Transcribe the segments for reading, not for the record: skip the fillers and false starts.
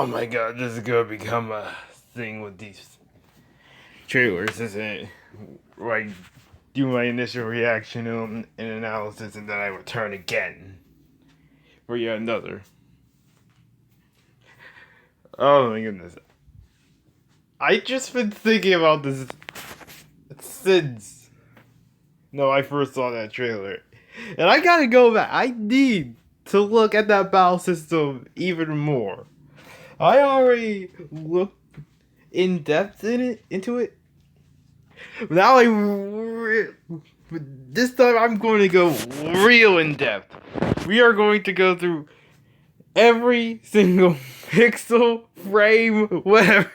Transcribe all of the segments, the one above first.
Oh my god, this is gonna become a thing with these trailers, isn't it? Like, do my initial reaction to them and analysis, and then I return again for yet another. Oh my goodness. I just been thinking about this since I first saw that trailer. And I gotta go back. I need to look at that battle system even more. I already looked in depth into it. Now this time I'm going to go real in depth. We are going to go through every single pixel, frame, whatever.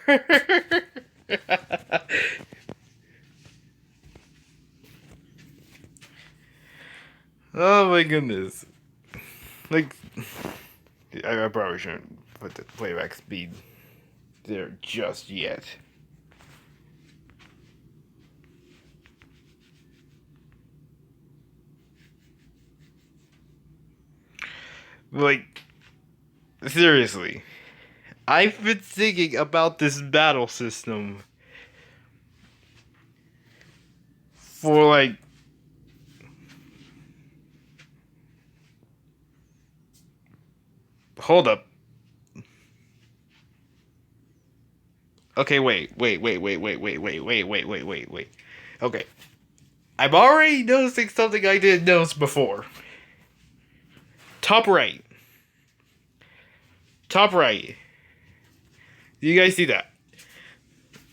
Oh my goodness. Like, I probably shouldn't put the playback speed there just yet. Like, seriously, I've been thinking about this battle system for like hold up. Okay, wait. Okay. I'm already noticing something I didn't notice before. Top right. Top right. Do you guys see that?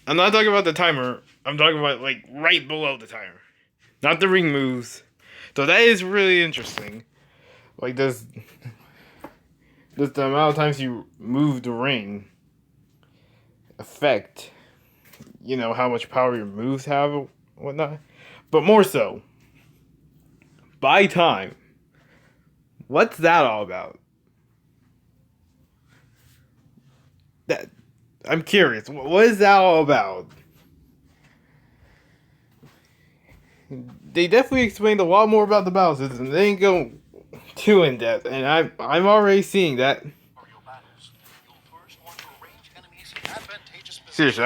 I'm not talking about the timer. I'm talking about like right below the timer. Not the ring moves. So that is really interesting. Like does the amount of times you move the ring affect, how much power your moves have and whatnot? But more so, by time. What's that all about? That I'm curious. What is that all about? They definitely explained a lot more about the battle system. They didn't go too in depth, and I'm already seeing that. Seriously,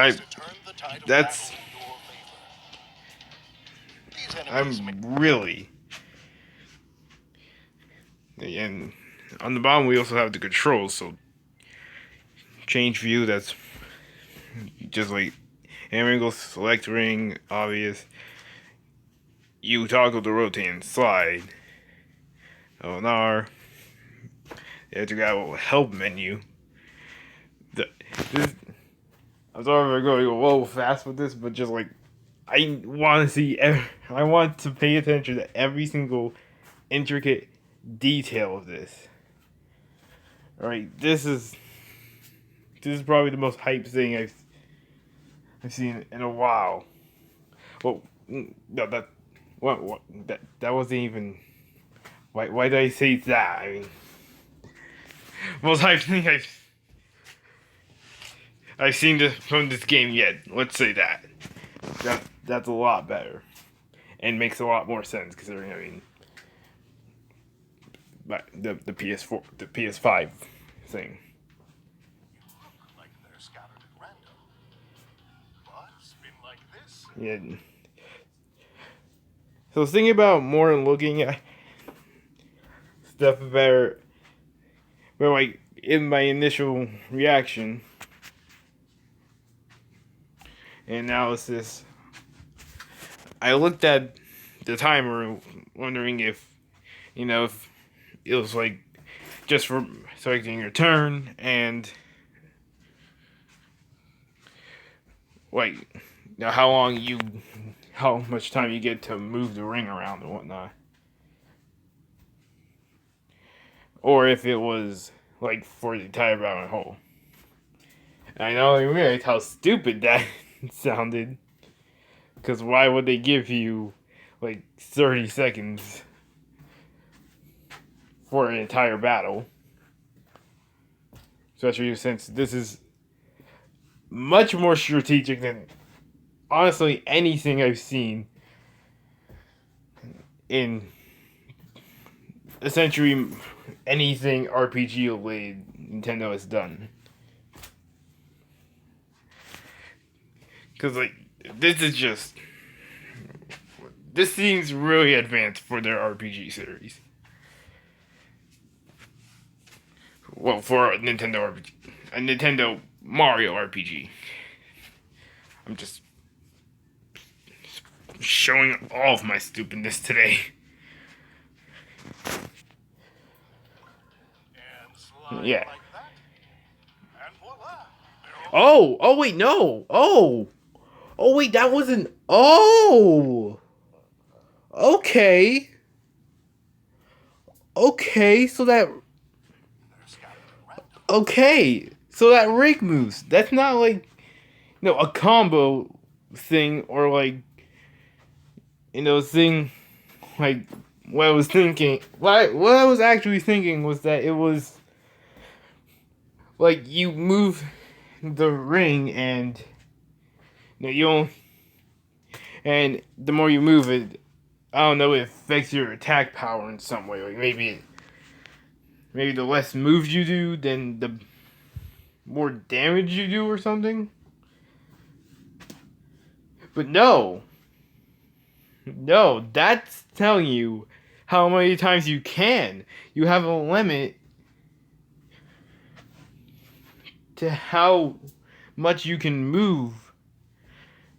I'm really. And on the bottom we also have the controls, so change view, that's just like hand angle, select ring, obvious. You toggle the rotate and slide. Oh no. You have to got a little help menu. I'm sorry if I'm going a little fast with this, but just like I want to see I want to pay attention to every single intricate detail of this. Alright, this is probably the most hype thing I've seen in a while. Well, no, that wasn't even. Why did I say that? I mean, most hype thing I've seen from this game yet. Let's say that. That's a lot better, and makes a lot more sense considering. I mean, the PS4, the PS5 thing. Yeah. So I was thinking about more and looking at stuff about, well, like in my initial reaction and analysis, I looked at the timer, wondering if if it was like just for selecting your turn and like how much time you get to move the ring around and whatnot, or if it was like for the entire battle and whole. And I know I realized how stupid that sounded, because why would they give you like 30 seconds for an entire battle? Especially since this is much more strategic than honestly anything I've seen in essentially anything RPG related Nintendo has done. Cause like this is just this seems really advanced for their RPG series. Well, for a Nintendo RPG, a Nintendo Mario RPG. I'm just showing all of my stupidness today. Yeah. Oh wait, no. Oh wait, that wasn't. Oh. Okay. Okay, so that. Okay, so that rig moves. That's not like, a combo thing or like, thing like what I was thinking. What I was actually thinking was that it was like you move the ring and you don't, and the more you move it, I don't know, it affects your attack power in some way. Like maybe the less moves you do, then the more damage you do or something. But no, that's telling you how many times you can. You have a limit to how much you can move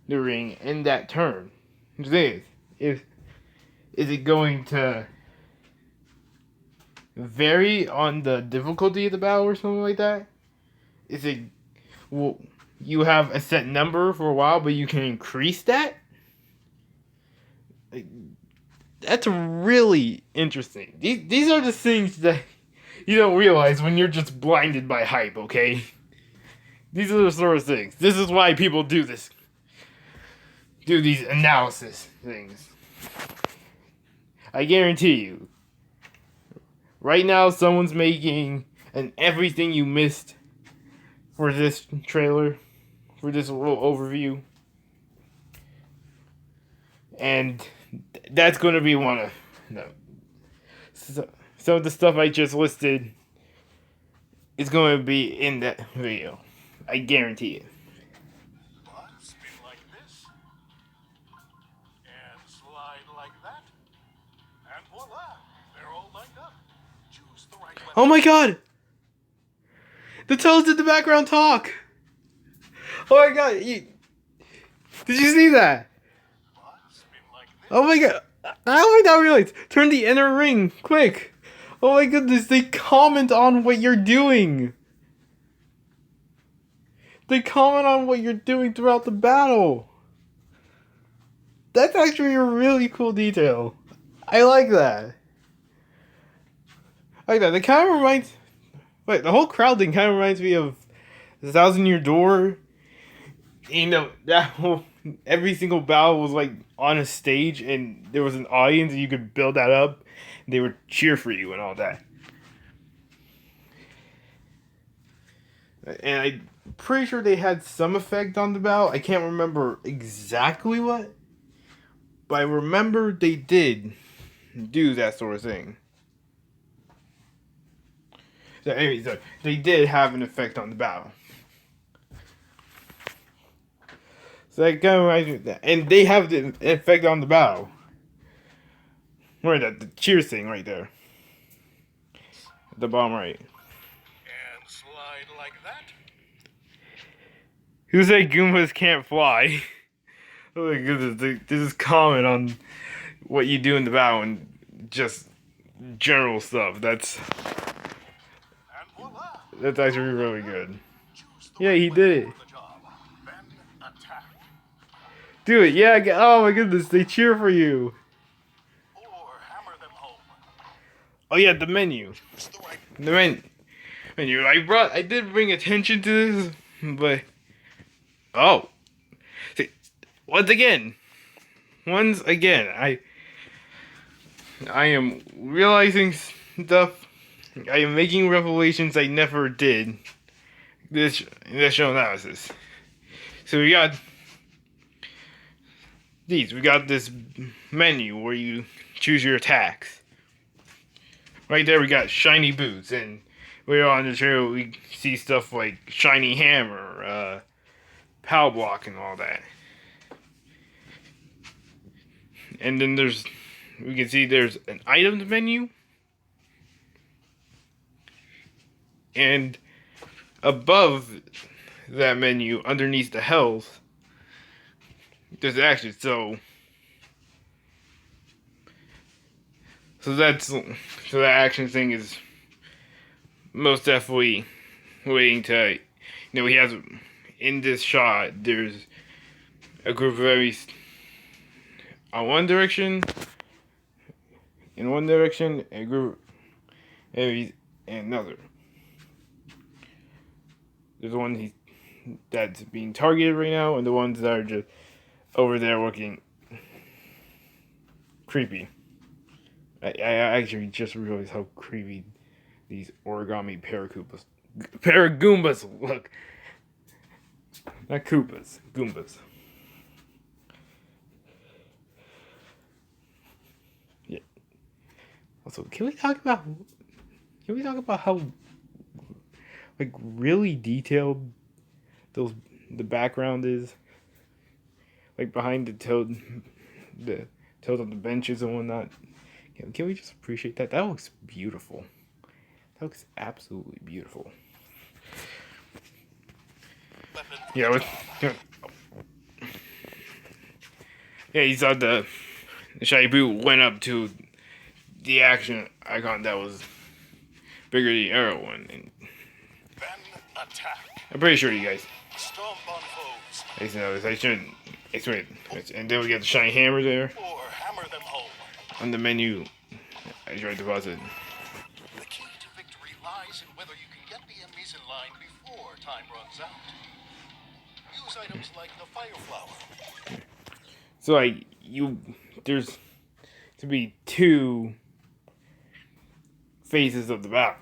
the ring in that turn. The thing is it going to vary on the difficulty of the battle or something like that? Is it, well, you have a set number for a while, but you can increase that? Like, that's really interesting. These are the things that you don't realize when you're just blinded by hype, okay? These are the sort of things. This is why people do this. Do these analysis things. I guarantee you. Right now, someone's making an everything you missed for this trailer, for this little overview. And that's going to be one of... No. Some of the stuff I just listed is going to be in that video. I guarantee it. Spin like this, and slide like that, and voila, they're all lined up. Choose the right weapon. Oh my god! The toads in the background talk! Oh my god, did you see that? Spin like this. Oh my god, how did I not realize? Turn the inner ring, quick! Oh my goodness, they comment on what you're doing! They comment on what you're doing throughout the battle! That's actually a really cool detail. I like that. It kind of reminds... Wait, the whole crowd thing kind of reminds me of The Thousand Year Door. That whole... Every single battle was like on a stage and there was an audience and you could build that up. And they would cheer for you and all that. And I'm pretty sure they had some effect on the battle. I can't remember exactly what. But I remember they did do that sort of thing. So anyway, so they did have an effect on the battle. So that kind of reminds me of that. And they have the effect on the battle. Where that? The cheer thing right there. At the bottom right. And slide like that. Who said Goombas can't fly? Oh my goodness, this is comment on what you do in the battle and just general stuff. That's actually really good. Yeah, he did it. Do it, yeah. Oh my goodness, they cheer for you. Oh yeah, the menu. The menu. I did bring attention to this, but see, once again, I am realizing stuff. I am making revelations I never did. This show analysis. So we got these. We got this menu where you choose your attacks. Right there, we got shiny boots, and later on in the trailer, we see stuff like shiny hammer, power block and all that. And then we can see there's an items menu. And above that menu, underneath the health, there's action. So that action thing is most definitely waiting to, he has, in this shot, there's a group of enemies in one direction, and a group of enemies in another. There's one that's being targeted right now, and the ones that are just over there looking creepy. I actually just realized how creepy these origami Paragoombas look. Not Koopas, Goombas. Yeah. Also, can we talk about how like really detailed the background is? Like behind the toad on the benches and whatnot. Can we just appreciate that? That looks beautiful. That looks absolutely beautiful. Yeah, you saw the shiny boot went up to the action icon that was bigger than the arrow one. And I'm pretty sure you guys. I noticed. I shouldn't. And then we got the shiny hammer there. On the menu, I tried to pause it. The key to victory lies in whether you can get the enemies in line before time runs out. Use items like the fire flower. So there's to be two phases of the battle.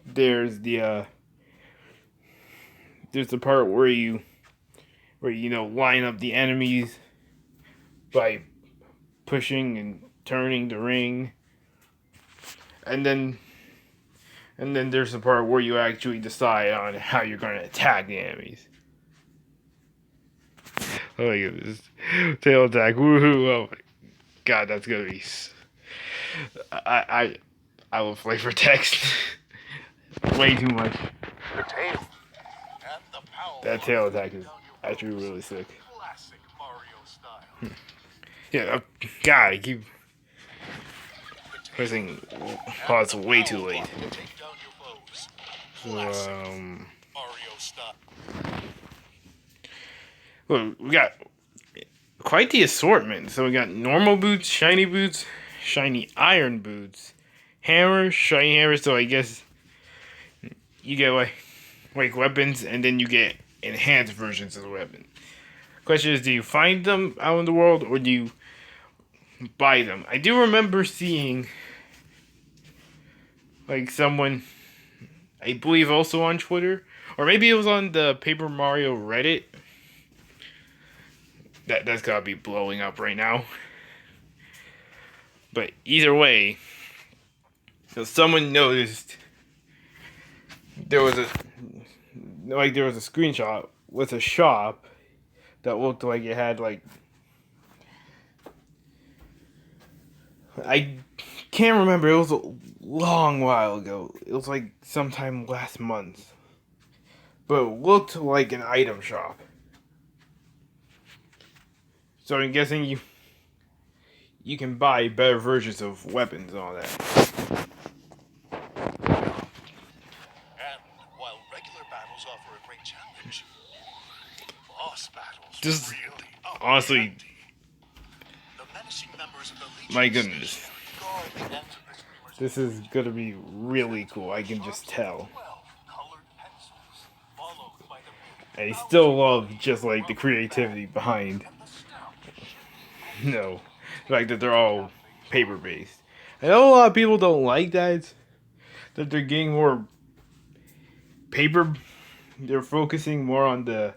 There's the part where you line up the enemies by pushing and turning the ring, and then there's the part where you actually decide on how you're going to attack the enemies. Oh my goodness, tail attack! Woohoo! Oh my god, that's gonna be. I will flavor text way too much. The tail. And the power That tail attack is actually really sick. Classic Mario style. Yeah, God, I keep pressing pause way too late. Mario style. Well, we got quite the assortment. So we got normal boots, shiny iron boots, hammers, shiny hammers. So I guess you get like weapons, and then you get enhanced versions of the weapon. Question is, do you find them out in the world, or do you buy them? I do remember seeing like someone, I believe also on Twitter, or maybe it was on the Paper Mario Reddit. That's gotta be blowing up right now. But either way, so someone noticed there was a screenshot with a shop that looked like it had like, I can't remember, it was a long while ago. It was like sometime last month. But it looked like an item shop. So I'm guessing you can buy better versions of weapons and all that. And while regular battles offer a great challenge, boss battles Just really honestly, the menacing members of the Legion my goodness, guard the ends of the screamer's this is gonna be really cool. I can just tell. 12 colored pencils, followed by the I still love just like the creativity behind, the fact that they're all paper based. I know a lot of people don't like that they're getting more paper. They're focusing more on the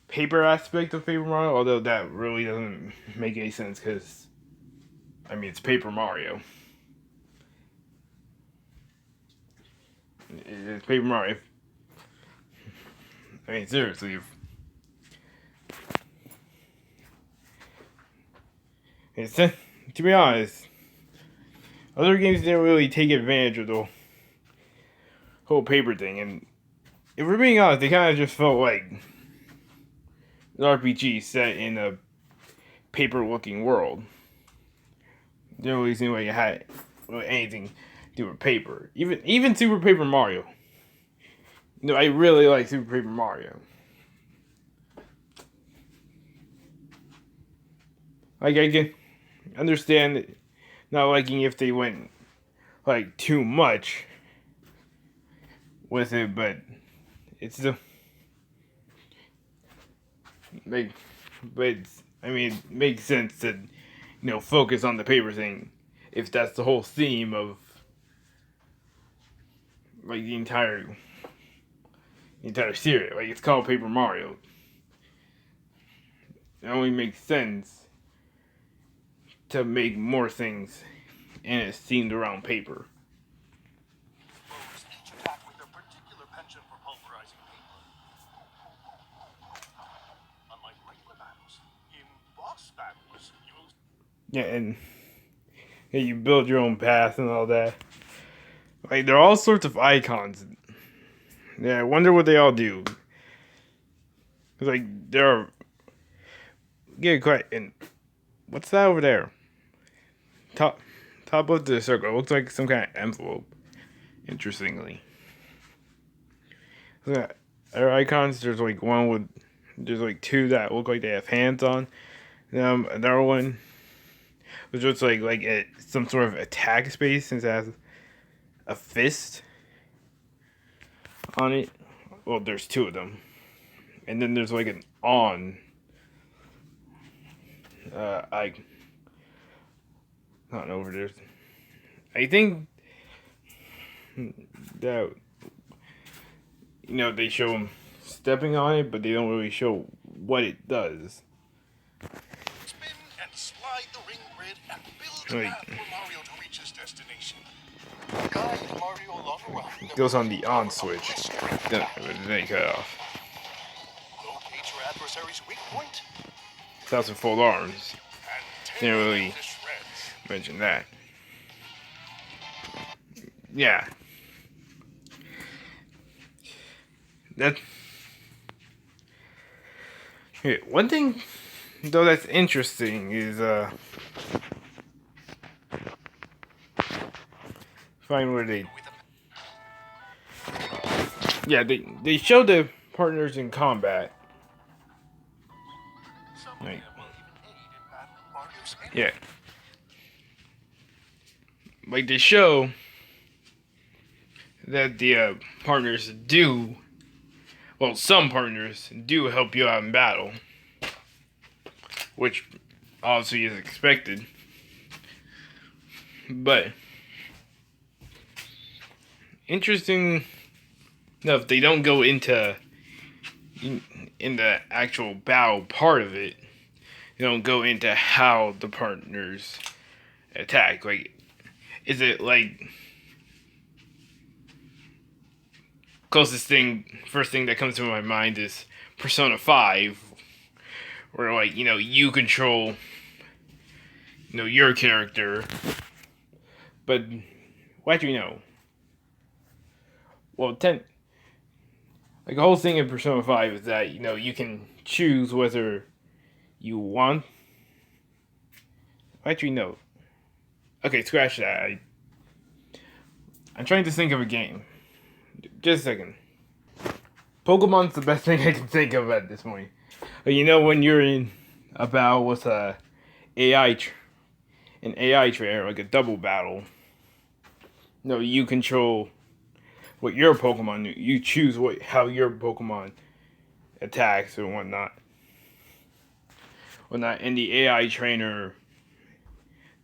paper aspect of Paper Mario, although that really doesn't make any sense because, I mean, it's Paper Mario. It's Paper Mario. I mean, seriously. To be honest, other games didn't really take advantage of the whole paper thing, and if we're being honest, they kind of just felt like an RPG set in a paper-looking world. Didn't really seem like it had anything to do with paper. Even Super Paper Mario. No, I really like Super Paper Mario. Like, I can understand not liking if they went like too much with it, but it's still like, but I mean, it makes sense to focus on the paper thing if that's the whole theme of like the entire series. Like, it's called Paper Mario. It only makes sense to make more things and it's themed around paper. Each attack with their particular penchant for pulverizing paper. Unlike regular battles, in boss battles, you'll... Yeah, and you build your own path and all that. Like, there are all sorts of icons. Yeah, I wonder what they all do. Cause like there are. Get quite and what's that over there? Top of the circle. It looks like some kind of envelope. Interestingly. There are icons. There's like one with. There's like two that look like they have hands on. Another one was just like some sort of attack space since it has a fist on it. Well, there's two of them, and then there's like an on. I don't know over there. I think that they show him stepping on it, but they don't really show what it does. Spin and slide the ring grid and build a path for Mario to reach his destination. Guide Mario along a route It goes on the on switch. Then it cut off. Locate your adversary's weak point. 1,000-fold arms. And Didn't really to shreds. mention that. Yeah. That. Okay, one thing though that's interesting is find where they. Yeah, they show the partners in combat. Like, yeah. Like, they show that the partners do. Well, some partners do help you out in battle, which obviously is expected. But interesting enough, they don't go into in the actual battle part of it. They don't go into how the partners attack. Like, is it like first thing that comes to my mind is Persona 5, where like you control your character, but what do you know? Well, like the whole thing in Persona 5 is that you can choose whether you want. What do you know? Okay, scratch that. I'm trying to think of a game. Just a second. Pokemon's the best thing I can think of at this point. When you're in a battle with an AI trainer, like a double battle. No, you control what your Pokemon do. You choose how your Pokemon attacks and whatnot. And the AI trainer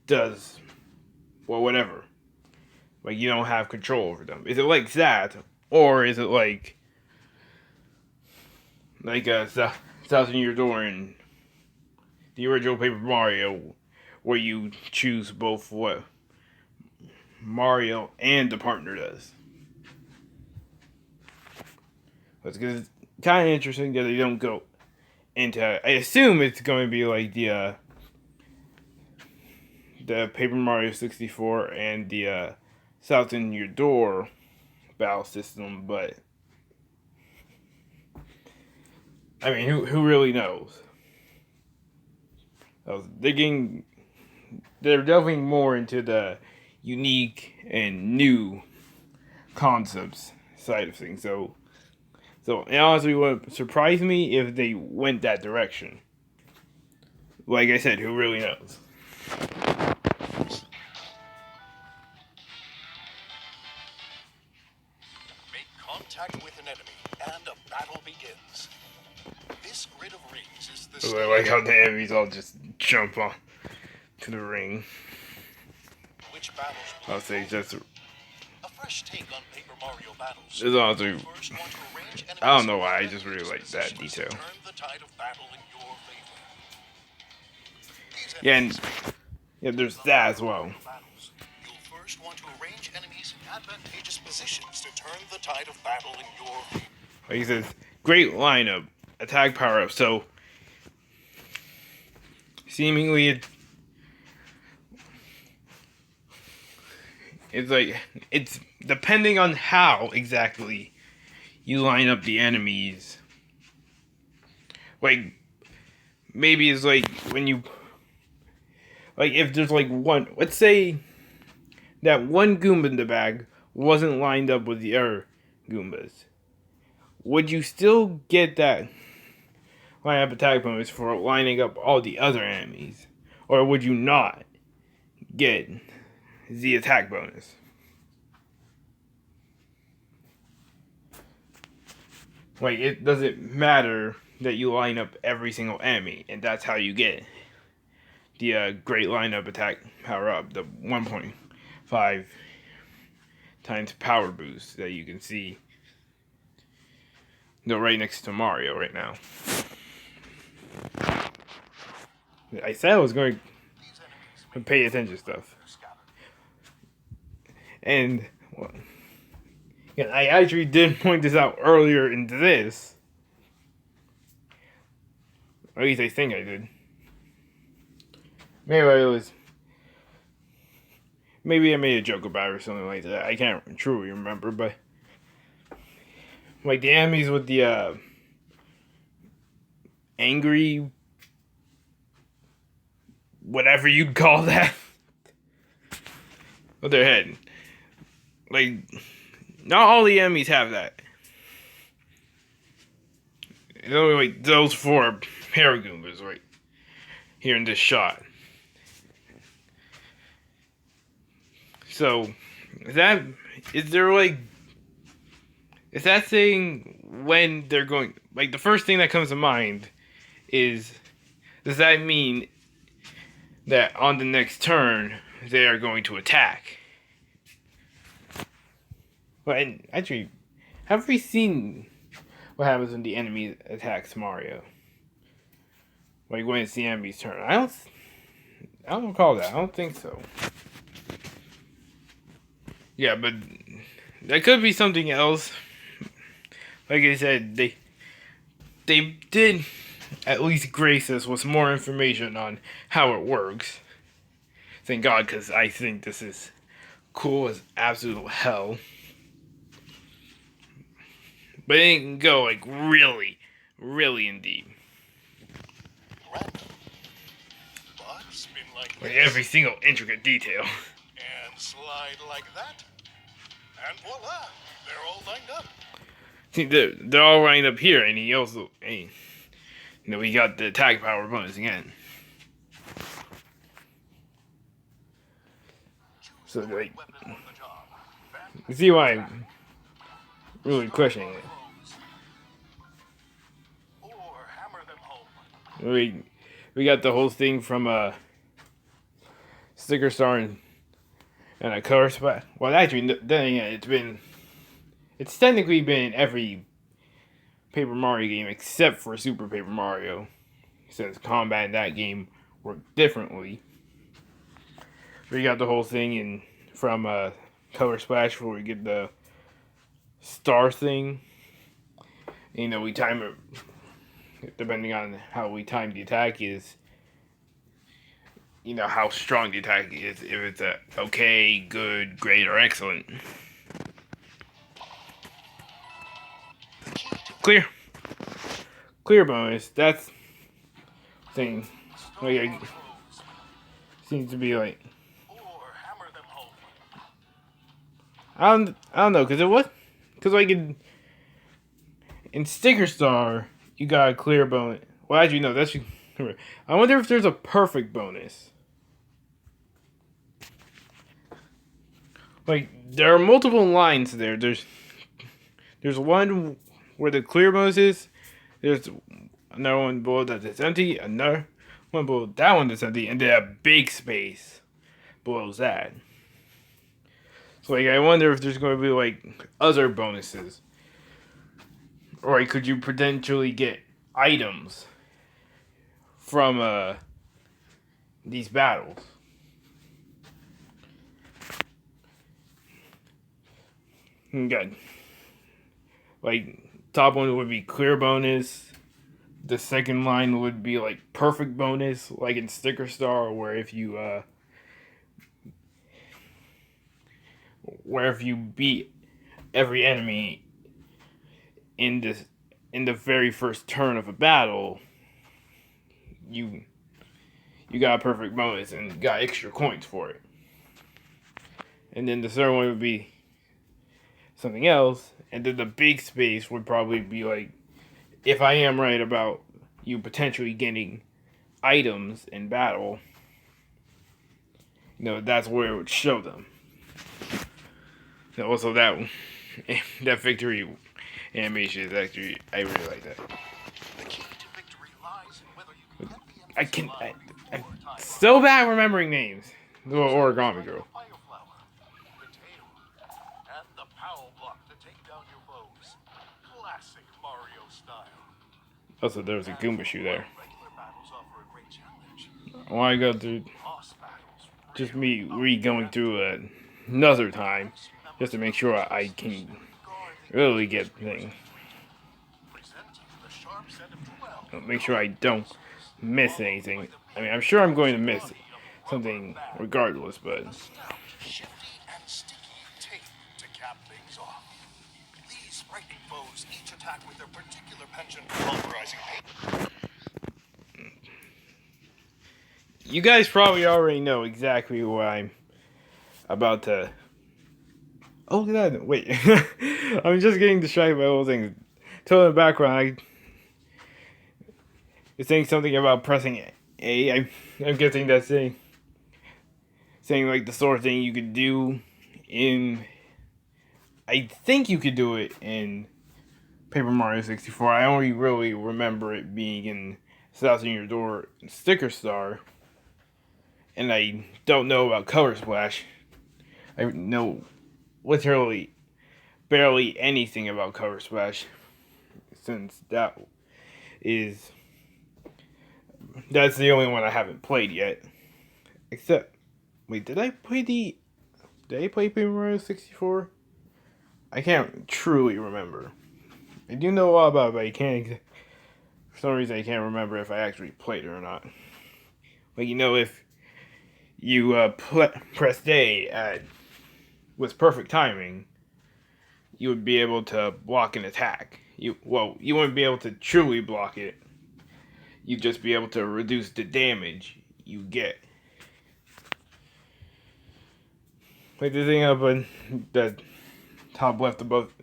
does whatever. Like, you don't have control over them. Is it like that, or is it like a Thousand Year Door in the original Paper Mario, where you choose both what Mario and the partner does? Because kind of interesting that they don't go into. I assume it's going to be like the Paper Mario 64 and the South in Your Door battle system, but I mean, who really knows? They're delving more into the unique and new concepts side of things. So it honestly would surprise me if they went that direction. Like I said, who really knows? Make contact with an enemy, and a battle begins. This grid of rings is the So I like how the enemies all just jump on to the ring. which battles I'll say just a fresh take on Paper Mario battles. it's honestly, First one to arrange I don't know enemies why, I in just really like that positions to detail. turn the tide of battle in your favor. These Yeah, enemies and yeah, there's that as well. battles. You'll first want to arrange enemies in advantageous positions to turn the tide of battle in your favor. Like he says, great lineup, attack power up. So seemingly it's like it's depending on how exactly you line up the enemies. Like maybe it's like when you like if there's like one, let's say that one Goomba in the bag wasn't lined up with the other Goombas. Would you still get that line up attack bonus for lining up all the other enemies? Or would you not get the attack bonus? Like, it doesn't matter that you line up every single enemy, and that's how you get the great lineup attack power up, the 1.5 times power boost that you can see right next to Mario right now. I said I was going to pay attention to stuff. And well, yeah, I actually did point this out earlier in this. Or at least I think I did. Maybe I made a joke about it or something like that. I can't truly remember, but like the enemies with the angry, whatever you'd call that, with their head. Like, not all the enemies have that. It's only like those 4 Paragoombas right here in this shot. So, is that saying when they're going, like the first thing that comes to mind is, does that mean that on the next turn they are going to attack? Well, and actually, have we seen what happens when the enemy attacks Mario? Like when it's the enemy's turn? I don't recall that. I don't think so. Yeah, but that could be something else. Like I said, they did at least grace us with more information on how it works. Thank God, because I think this is cool as absolute hell. But it didn't go like really, really in deep. Random. But spin like Like this, every single intricate detail. and slide like that. And voila, they're all lined up. See, they're all lined up here, and he also, we got the attack power bonus again. So like, Weapon on the job. you see why I'm really questioning it. Or hammer them home. We got the whole thing from Sticker Star and a color spot. Well, actually, then again, it's technically been in every Paper Mario game except for Super Paper Mario, since combat in that game worked differently. We got the whole thing from Color Splash where we get the star thing. You know, we time it depending on how we time the attack is. You know how strong the attack is. If it's a okay, good, great, or excellent. Clear. Clear bonus. That's thing. Like I, seems to be like I don't know because like in Sticker Star you got a clear bonus. Well, as you know, that's I wonder if there's a perfect bonus. Like there are multiple lines there. There's one where the clear bonus is. There's another one below that is empty. Another one below that one that's empty, and then a big space below that. So like I wonder if there's going to be like other bonuses, or like, could you potentially get items from these battles? Good. Like top one would be clear bonus. The second line would be like perfect bonus, like in Sticker Star, where if you beat every enemy in the very first turn of a battle, you got a perfect bonus and got extra coins for it. And then the third one would be something else, and then the big space would probably be like, if I am right about you potentially getting items in battle, you know, that's where it would show them. And also that victory animation is actually, I really like that. The key to victory lies in whether you can get the I enemy's can line I before time so runs bad remembering names. The little origami girl. Fire flower, potato, and the power block to take down your foes. Classic Mario style. Also, there was a Goomba shoe there. Regular battles offer a great challenge. I want to go through Boss battles just me re-going through it another time just to make sure I can really get things. presenting the sharp set of 12. Make sure I don't miss anything. I mean, I'm sure I'm going to miss something regardless, but Stout, shifty, and sticky tape to cap things off. These frightening foes each attack with their particular penchant for pulverizing paint. you guys probably already know exactly what I'm about to. Oh, look at that. Wait. I'm just getting distracted by all things. Tell in the background, it's saying something about pressing A. I'm guessing that's saying like the sort of thing you could do in. I think you could do it in Paper Mario 64. I only really remember it being in Thousand Year Door Sticker Star. And I don't know about Color Splash. I know literally barely anything about Color Splash, since that's the only one I haven't played yet. Except, wait, did I play Paper Mario 64? I can't truly remember. I do know a lot about it, but I can't. For some reason, I can't remember if I actually played it or not. Like, you know, if you pressed A with perfect timing, you would be able to block an attack. You wouldn't be able to truly block it. You'd just be able to reduce the damage you get. Like the thing up on the top left above,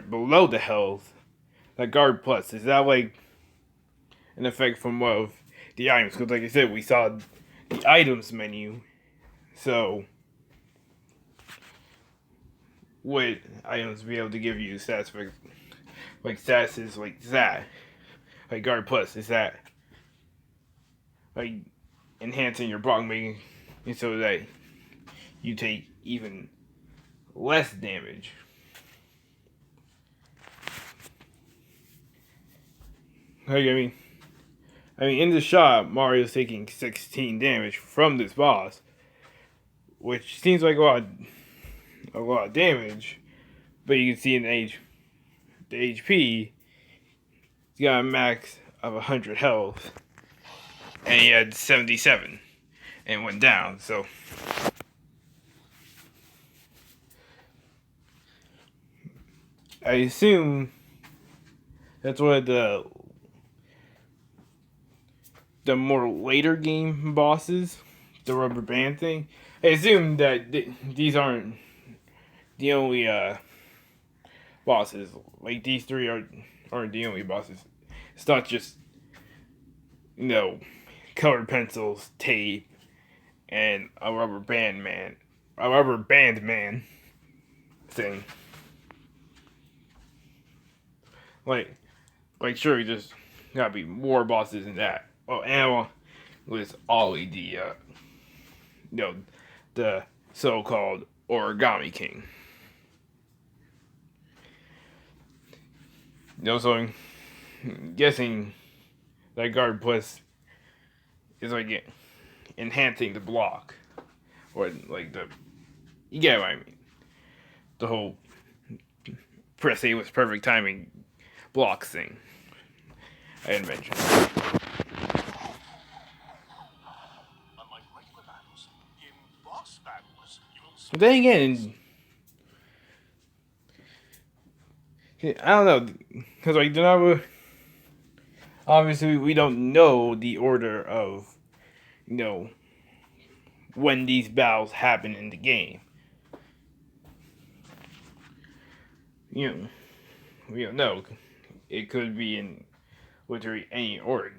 below the health, that guard plus, is that like an effect from one of the items? Because like I said, we saw the items menu, so would items be able to give you stats like stats is like that, like guard plus is that like enhancing your block, making so that you take even less damage. Like, I mean, in the shot, Mario's taking 16 damage from this boss, which seems like a lot of damage. But you can see in the HP, He's got a max of 100 health, and he had 77, and went down. So I assume that's what the more later game bosses, the rubber band thing. I assume that these aren't the only bosses. Like these three aren't the only bosses. It's not just colored pencils, tape, and a rubber band man thing. Like sure, just gotta be more bosses than that. Oh, and with Ollie, the so-called Origami King. So I'm guessing that guard plus is like enhancing the block, or like you get what I mean. The whole press A with perfect timing block thing I had mentioned. Unlike regular battles, in boss battles, you'll But then again, I don't know, because like obviously we don't know the order of when these battles happen in the game. We don't know. It could be in literally any order.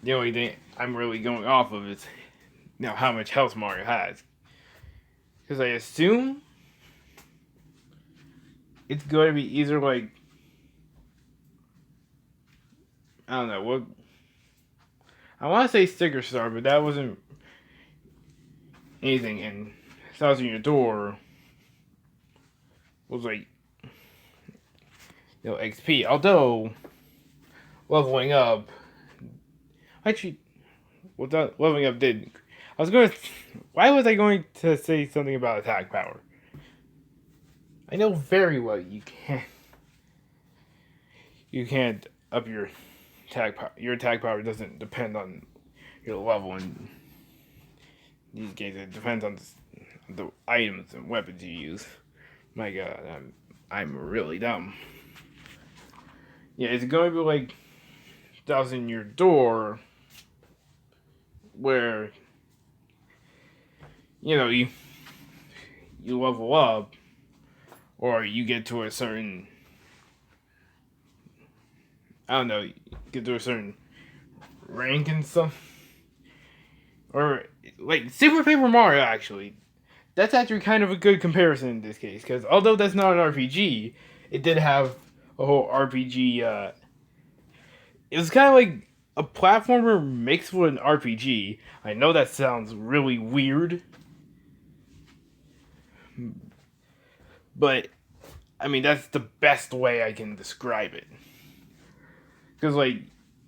The only thing I'm really going off of is how much health Mario has. Because I assume it's going to be either like, I don't know, what. I want to say Sticker Star, but that wasn't anything. And Thousand Year Door was like, XP. Although, leveling up. Actually, what that leveling up did. I was going to. Why was I going to say something about attack power? I know very well you can't. You can't up your attack power. Your attack power doesn't depend on your level in these games. It depends on the items and weapons you use. My God, I'm really dumb. Yeah, it's going to be like Thousand Year Door, where you level up, or you get to a certain, I don't know, get to a certain rank and stuff. Or, like, Super Paper Mario, actually. That's actually kind of a good comparison in this case, because although that's not an RPG, it did have a whole RPG, it was kind of like a platformer mixed with an RPG. I know that sounds really weird, but, I mean, that's the best way I can describe it. Because, like,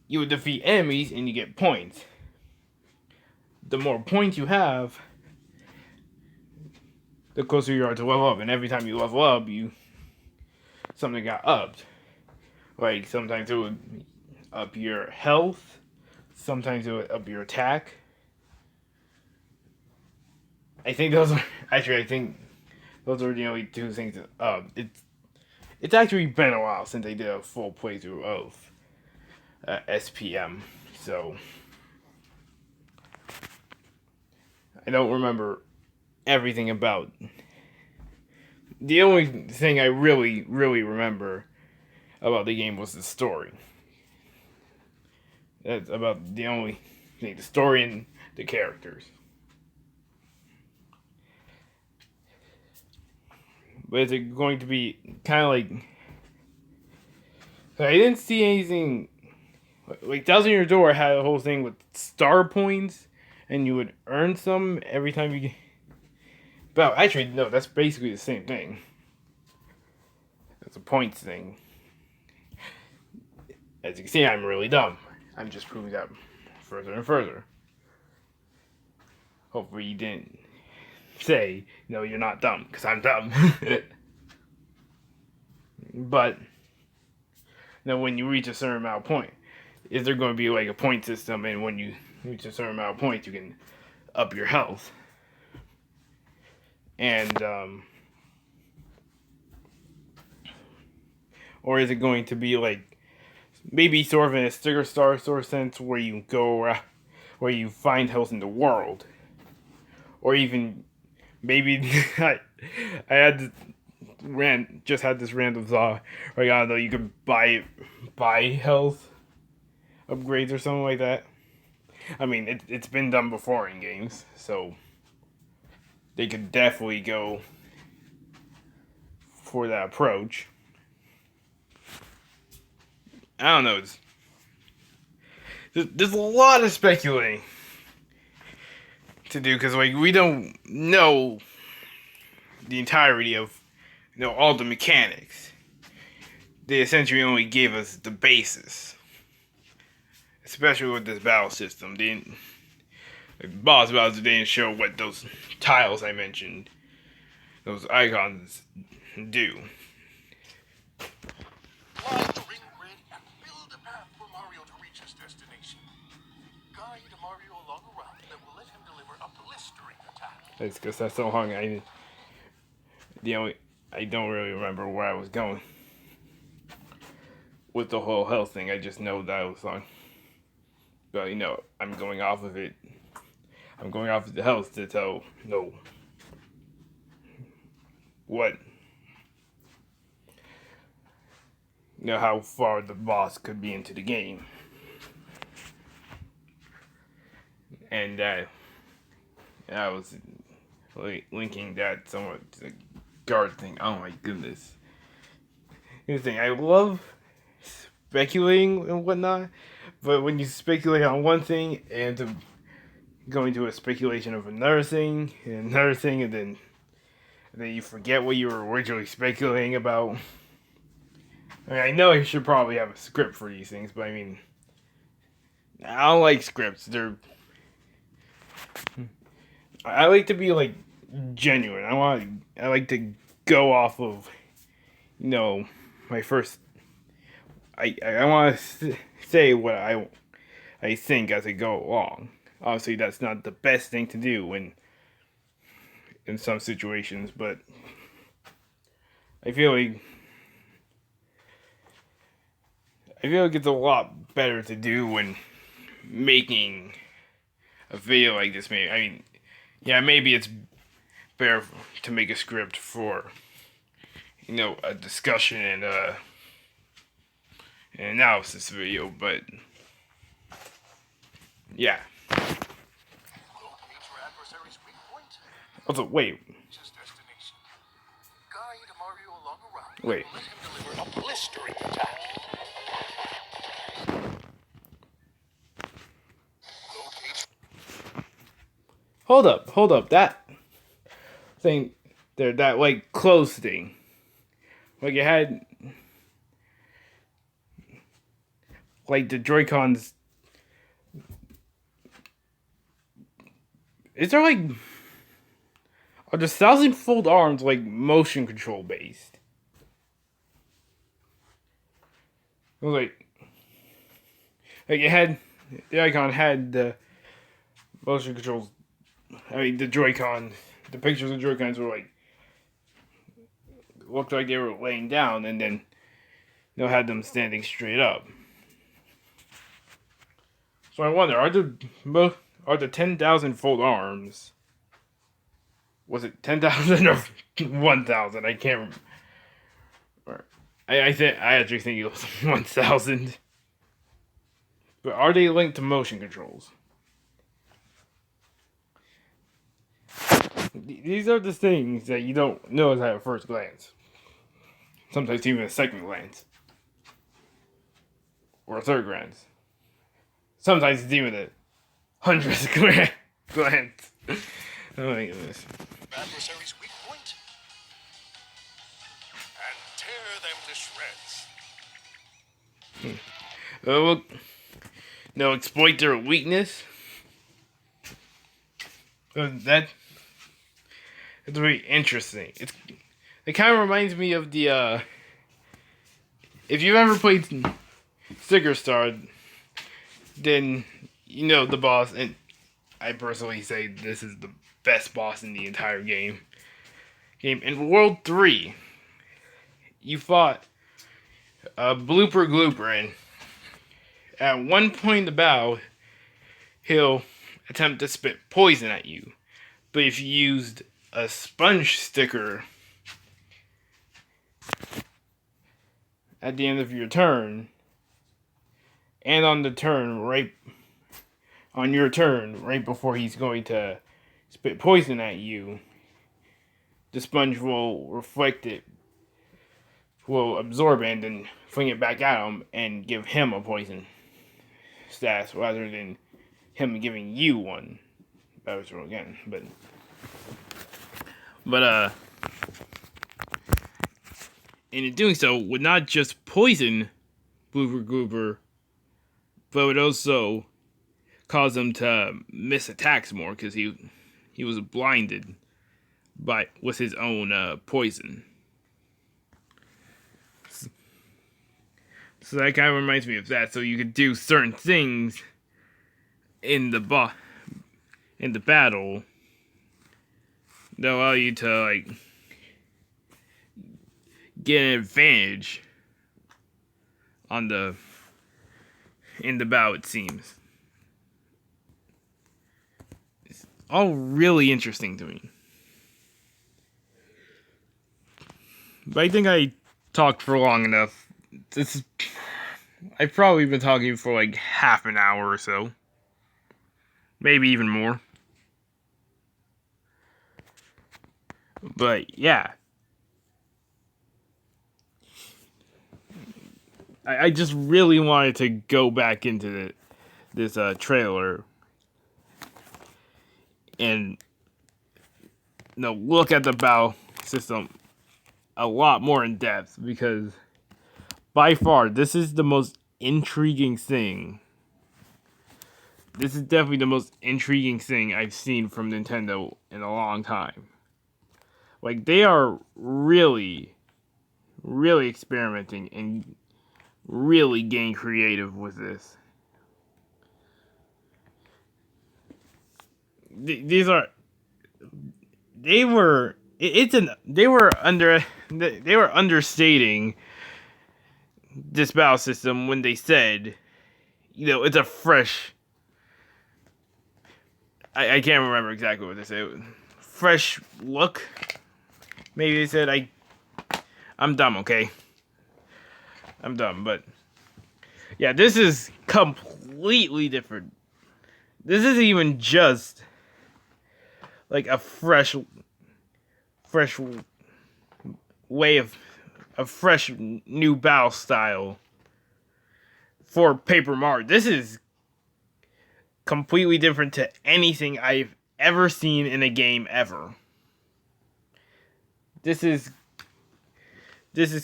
you would defeat enemies and you get points. The more points you have, the closer you are to level up. And every time you level up, something got upped. Like, sometimes it would up your health. Sometimes it would up your attack. I think those are... Actually, I think those are the only two things that... It's actually been a while since I did a full playthrough of SPM. So... I don't remember everything about. The only thing I really, really remember about the game was the story. That's about the only thing. The story and the characters. But is it going to be kind of like... I didn't see anything... Like, Thousand Year Door had a whole thing with star points, and you would earn some every time you... But actually, no, that's basically the same thing. It's a points thing. As you can see, I'm really dumb. I'm just proving that further and further. Hopefully you didn't say, no, you're not dumb, because I'm dumb. But Now, when you reach a certain amount of point, is there going to be like a point system? And when you reach a certain amount of points, you can up your health. And or is it going to be like maybe sort of in a Sticker Star sort of sense where you go around, where you find health in the world, or even maybe I had this just had this random thought. Like, I don't know, you could buy health upgrades or something like that. I mean, it's been done before in games, so they could definitely go for that approach. I don't know. There's a lot of speculating to do because like we don't know the entirety of all the mechanics. They essentially only gave us the basis, especially with this battle system. The boss battles didn't show what those tiles I mentioned, those icons, do. Line the ring grid and build a path for Mario to reach his destination. Guide Mario along a route that will let him deliver a blistering attack. That's because that's so long. I don't really remember where I was going with the whole health thing. I just know that I was on. But I'm going off of it. I'm going off of the health to tell what how far the boss could be into the game. And I was linking that somewhat to the guard thing. Oh my goodness. Here's the thing, I love speculating and whatnot, but when you speculate on one thing and to go into a speculation of another thing, and then you forget what you were originally speculating about. I mean, I know you should probably have a script for these things, but I mean, I don't like scripts. I like to be like genuine. I like to go off of my first. I want to say what I think as I go along. Obviously, that's not the best thing to do in some situations, but I feel like it's a lot better to do when making a video like this. Maybe I mean, yeah, maybe it's better to make a script for a discussion and an analysis video, but yeah. Locate your adversary's weak point. Also, wait. His destination. Guide Mario along a route. Wait. Let him deliver a blistering attack. Locate. Hold up. That thing there, that like close thing. Like it had like the Joy-Cons. Is there like are the 1,000-fold arms like motion control based? It was like it had the icon had the motion controls. I mean the Joy-Con, the pictures of Joy-Cons were like looked like they were laying down, and then had them standing straight up. So I wonder, are the 10,000-fold arms? Was it 10,000 or 1,000? I can't remember. I actually think it was 1,000. But are they linked to motion controls? These are the things that you don't notice at first glance. Sometimes even a second glance. Or a third glance. Sometimes it's even a 100th glance. Oh my goodness. Adversary's weak point. And tear them to shreds. Well, no, exploit their weakness. That's very interesting. It kind of reminds me of the if you've ever played Sticker Star, then you know the boss, and I personally say this is the best boss in the entire game. In World 3, you fought Blooper Glooper, and at one point in the battle, he'll attempt to spit poison at you. But if you used a sponge sticker at the end of your turn, and on your turn, right before he's going to spit poison at you, the sponge will reflect it, will absorb it, and then fling it back at him and give him a poison status rather than him giving you one. That was wrong again, but in doing so, would not just poison Blooper Goober, but would also cause him to miss attacks more because he was blinded with his own poison. So that kind of reminds me of that. So you could do certain things in the battle that allow you to like get an advantage in the battle. It seems it's all really interesting to me. But I think I talked for long enough. I've probably been talking for like half an hour or so. Maybe even more. But yeah. I just really wanted to go back into this trailer and look at the battle system a lot more in depth, because by far this is the most intriguing thing. This is definitely the most intriguing thing I've seen from Nintendo in a long time. Like, they are really, really experimenting and really getting creative with this. They were understating this battle system when they said, it's a fresh. I can't remember exactly what they said. Fresh look. Maybe they said I'm dumb, okay? I'm dumb, but yeah, this is completely different. This isn't even just like a fresh way of a fresh new battle style for Paper Mario. This is completely different to anything I've ever seen in a game ever. This is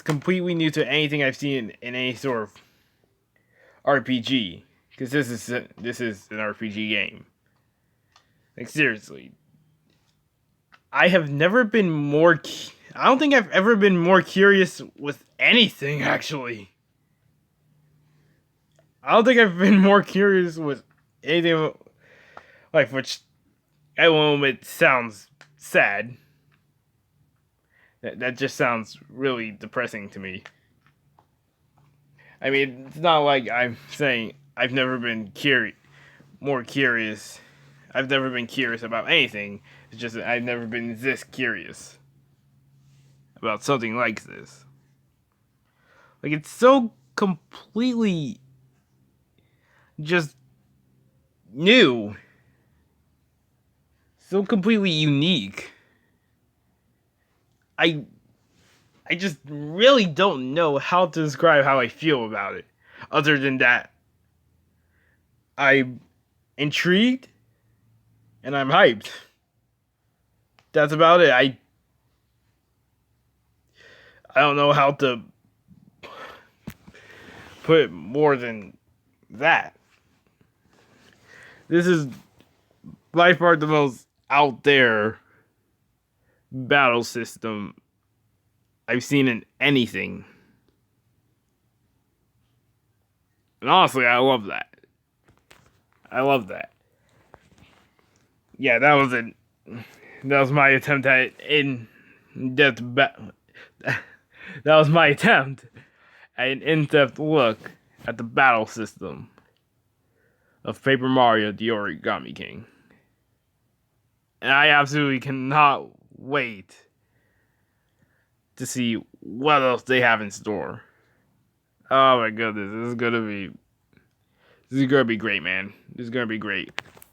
completely new to anything I've seen in any sort of RPG, because this is an RPG game. Like, seriously, I have never been more. I don't think I've ever been more curious with anything. Actually, I don't think I've been more curious with anything. Like, which at one moment sounds sad. That just sounds really depressing to me. I mean, it's not like I'm saying I've never been more curious. I've never been curious about anything. It's just that I've never been this curious about something like this. Like, it's so completely just new. So completely unique. I just really don't know how to describe how I feel about it. Other than that, I'm intrigued and I'm hyped. That's about it. I don't know how to put it more than that. This is by far the most out there battle system I've seen in anything. And honestly, I love that. I love that. Yeah, that was it. That was my attempt at in-depth. That was my attempt at an in-depth look at the battle system of Paper Mario: The Origami King. And I absolutely cannot wait to see what else they have in store. Oh my goodness, this is gonna be great, man. This is gonna be great.